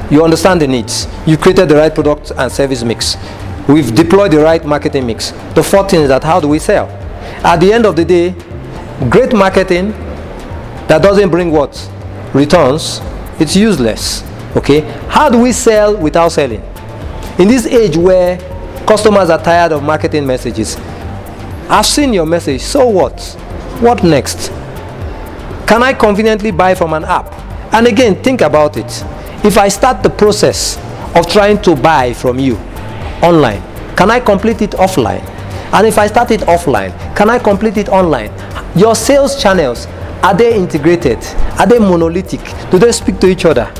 You understand the needs. You created the right product and service mix. We've deployed the right marketing mix. The fourth thing is that how do we sell? At the end of the day, great marketing that doesn't bring what? Returns, it's useless. Okay? How do we sell without selling? In this age where customers are tired of marketing messages, I've seen your message, so what? What next? Can I conveniently buy from an app? And again, think about it. If I start the process of trying to buy from you online, can I complete it offline? And if I start it offline, can I complete it online? Your sales channels, are they integrated? Are they monolithic? Do they speak to each other?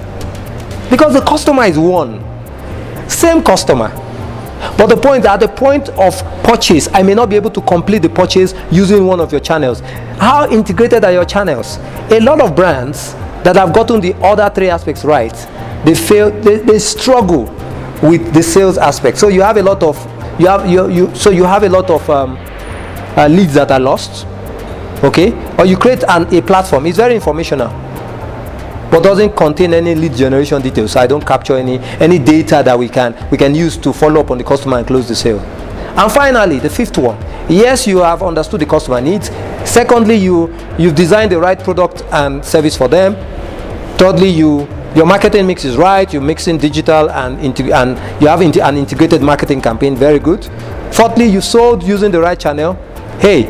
Because the customer is one. Same customer. But the point, at the point of purchase, I may not be able to complete the purchase using one of your channels. How integrated are your channels? A lot of brands that have gotten the other three aspects right, they struggle with the sales aspect. So you have a lot of leads that are lost. Okay? Or you create a platform. It's very informational, but doesn't contain any lead generation details. So I don't capture any data that we can use to follow up on the customer and close the sale. And finally, the fifth one. Yes, you have understood the customer needs. Secondly, you've designed the right product and service for them. Thirdly, your marketing mix is right. You're mixing digital and you have an integrated marketing campaign. Very good. Fourthly, you sold using the right channel. Hey,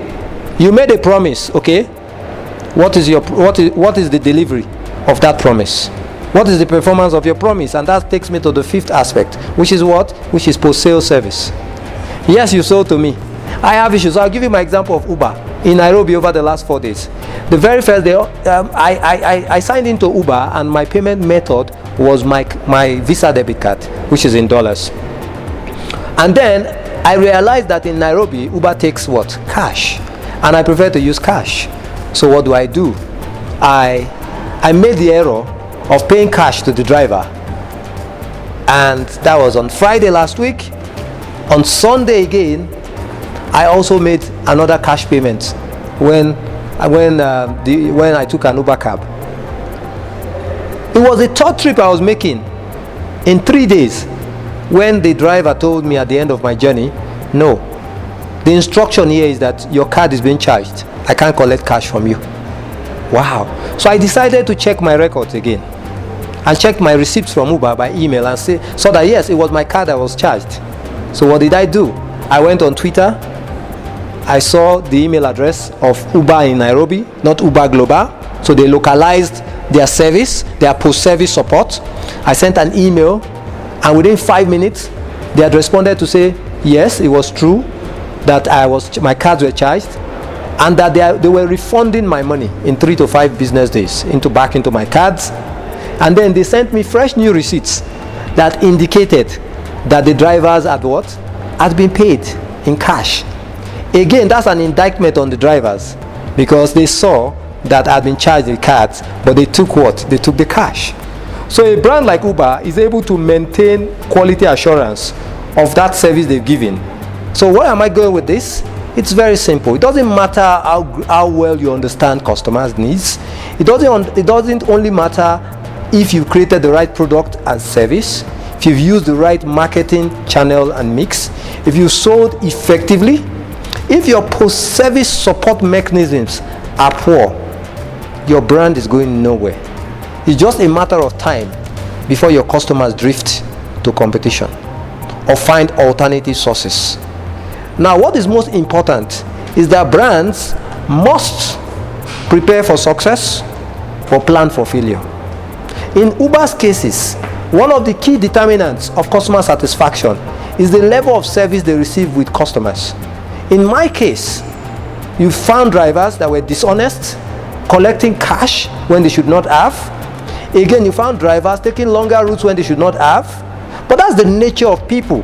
you made a promise. Okay, what is the delivery of that promise? What is the performance of your promise? And that takes me to the fifth aspect, which is what? Which is post-sale service. Yes, you sold to me. I have issues. I'll give you my example of Uber in Nairobi over the last 4 days. The very first day, I signed into Uber, and my payment method was my Visa debit card, which is in dollars. And then I realized that in Nairobi, Uber takes what? Cash. And I prefer to use cash. So what do? I made the error of paying cash to the driver. And that was on Friday last week. On Sunday again, I also made another cash payment when I took an Uber cab. It was a third trip I was making in 3 days when the driver told me at the end of my journey, no, the instruction here is that your card is being charged. I can't collect cash from you. Wow. So I decided to check my records again and check my receipts from Uber by email and saw that yes, it was my card that was charged. So what did I do? I went on Twitter. I saw the email address of Uber in Nairobi, not Uber Global. So they localized their service, their post-service support. I sent an email, and within 5 minutes, they had responded to say, yes, it was true that my cards were charged, and that they were refunding my money in 3 to 5 business days back into my cards. And then they sent me fresh new receipts that indicated that the drivers had been paid in cash. Again, that's an indictment on the drivers, because they saw that I had been charged the cards, but they took what? They took the cash. So a brand like Uber is able to maintain quality assurance of that service they've given. So where am I going with this? It's very simple. It doesn't matter how well you understand customers' needs. It doesn't only matter if you've created the right product and service, if you've used the right marketing channel and mix, if you sold effectively, if your post-service support mechanisms are poor, your brand is going nowhere. It's just a matter of time before your customers drift to competition or find alternative sources. Now, what is most important is that brands must prepare for success or plan for failure. In Uber's cases, one of the key determinants of customer satisfaction is the level of service they receive with customers. In my case, you found drivers that were dishonest, collecting cash when they should not have. Again, you found drivers taking longer routes when they should not have. But that's the nature of people.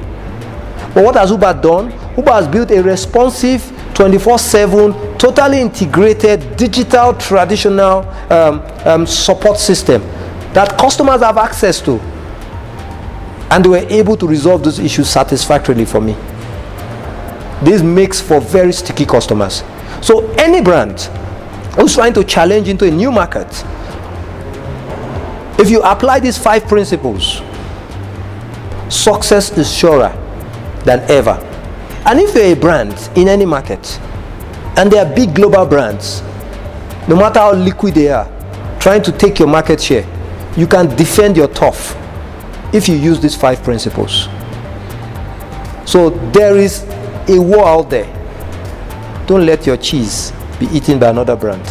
But what has Uber done? Uber has built a responsive, 24/7, totally integrated, digital, traditional support system that customers have access to. And they were able to resolve those issues satisfactorily for me. This makes for very sticky customers. So any brand who's trying to challenge into a new market If you apply these 5 principles, success is surer than ever. And if you're a brand in any market, and they are big global brands, no matter how liquid they are, trying to take your market share, you can defend your turf if you use these 5 principles. So there is a war out there. Don't let your cheese be eaten by another brand.